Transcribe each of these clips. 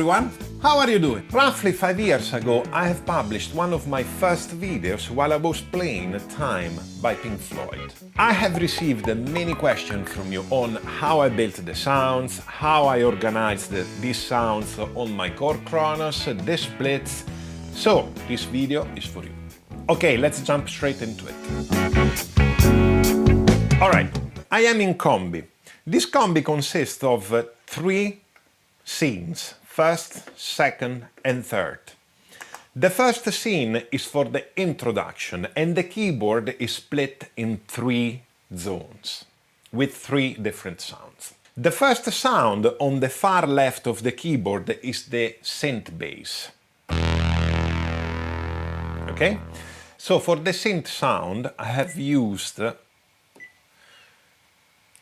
everyone! How are you doing? Roughly 5 years ago I have published one of my first videos while I was playing Time by Pink Floyd. I have received many questions from you on how I built the sounds, how I organized these sounds on my core Kronos, the splits. So this video is for you. Okay, let's jump straight into it. Alright, I am in combi. This combi consists of 3 scenes, first, second and third. The first scene is for the introduction and the keyboard is split in 3 zones with 3 different sounds. The first sound on the far left of the keyboard is the synth bass. Okay? So for the synth sound I have used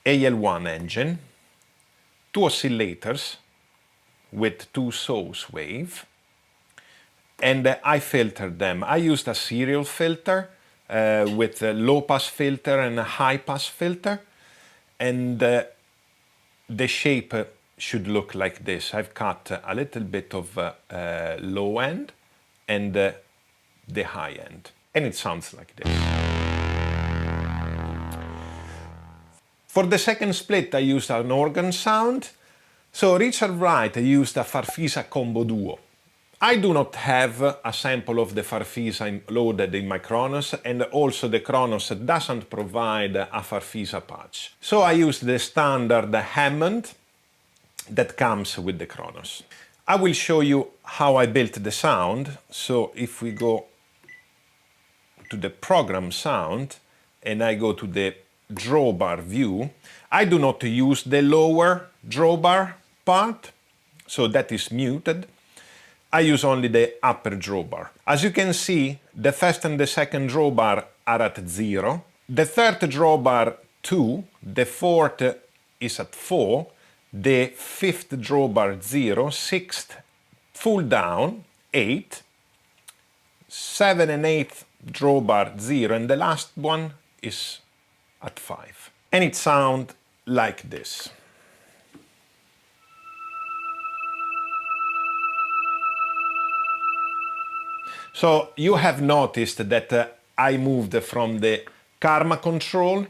AL1 engine, 2 oscillators with 2 source wave, and I filtered them. I used a serial filter with a low pass filter and a high pass filter, and the shape should look like this. I've cut a little bit of low end and the high end, and it sounds like this. For the second split I used an organ sound. So Richard Wright used a Farfisa Combo Duo. I do not have a sample of the Farfisa loaded in my Kronos, and also the Kronos doesn't provide a Farfisa patch. So I used the standard Hammond that comes with the Kronos. I will show you how I built the sound. So if we go to the program sound and I go to the drawbar view, I do not use the lower drawbar part, so that is muted. I use only the upper drawbar. As you can see, the first and the second drawbar are at 0, the third drawbar 2, the fourth is at 4, the fifth drawbar 0, sixth full down 8, 7 and 8th drawbar 0, and the last one is at 5. And it sounds like this. So you have noticed that I moved from the Karma control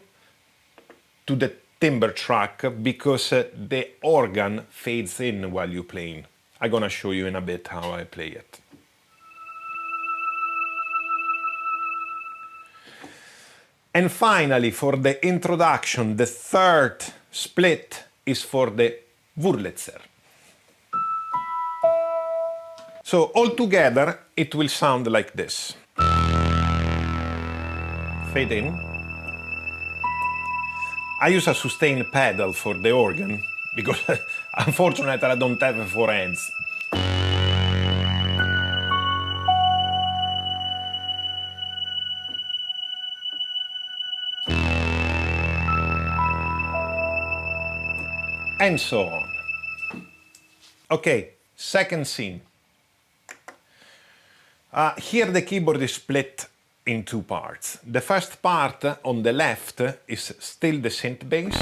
to the timbre track because the organ fades in while you're playing. I'm gonna show you in a bit how I play it. And finally, for the introduction, the third split is for the Wurlitzer. So altogether, it will sound like this. Fade in. I use a sustain pedal for the organ, because unfortunately I don't have 4 hands. And so on. Okay, second scene. Here the keyboard is split in 2 parts. The first part on the left is still the synth bass,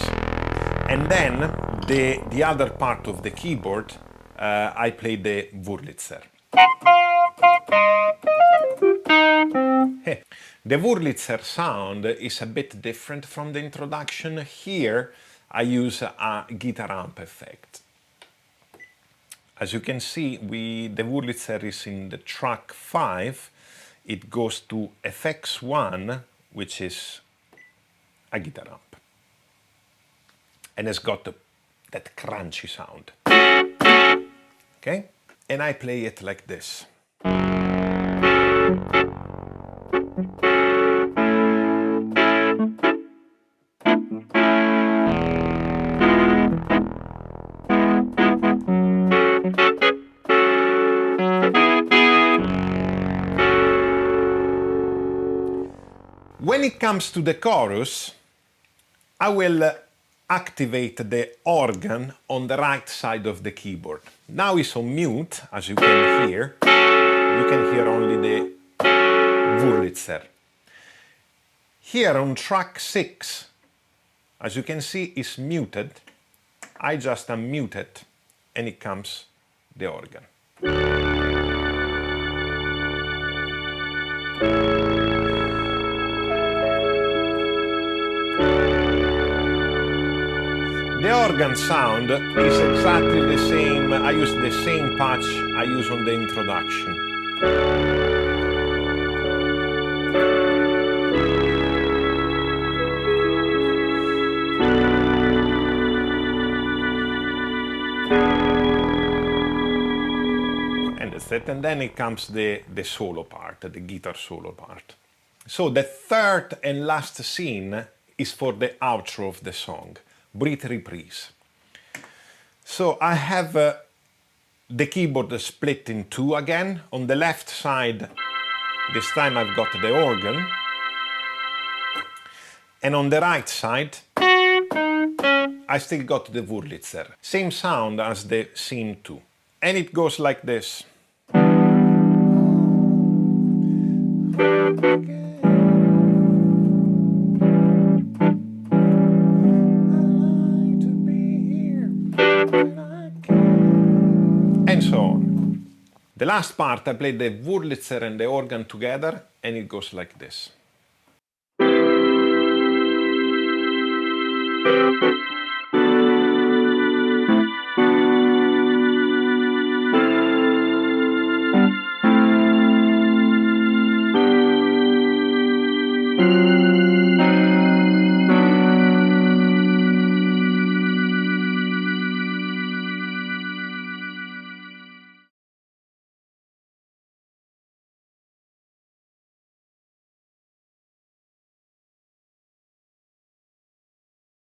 and then the other part of the keyboard I play the Wurlitzer. The Wurlitzer sound is a bit different from the introduction. Here I use a guitar amp effect. As you can see, the Wurlitzer is in the track 5. It goes to FX1, which is a guitar amp. And it's got that crunchy sound. Okay? And I play it like this. When it comes to the chorus, I will activate the organ on the right side of the keyboard. Now it's on mute, as you can hear. You can hear only the Wurlitzer. Here on track 6, as you can see, it's muted. I just unmute it and it comes the organ. The organ sound is exactly the same. I use the same patch I use on the introduction. And that's it. And then it comes the solo part, the guitar solo part. So the third and last scene is for the outro of the song, Breathe Reprise. So I have the keyboard split in two again. On the left side, this time I've got the organ. And on the right side, I still got the Wurlitzer. Same sound as the scene 2. And it goes like this. And so on. The last part I played the Wurlitzer and the organ together, and it goes like this.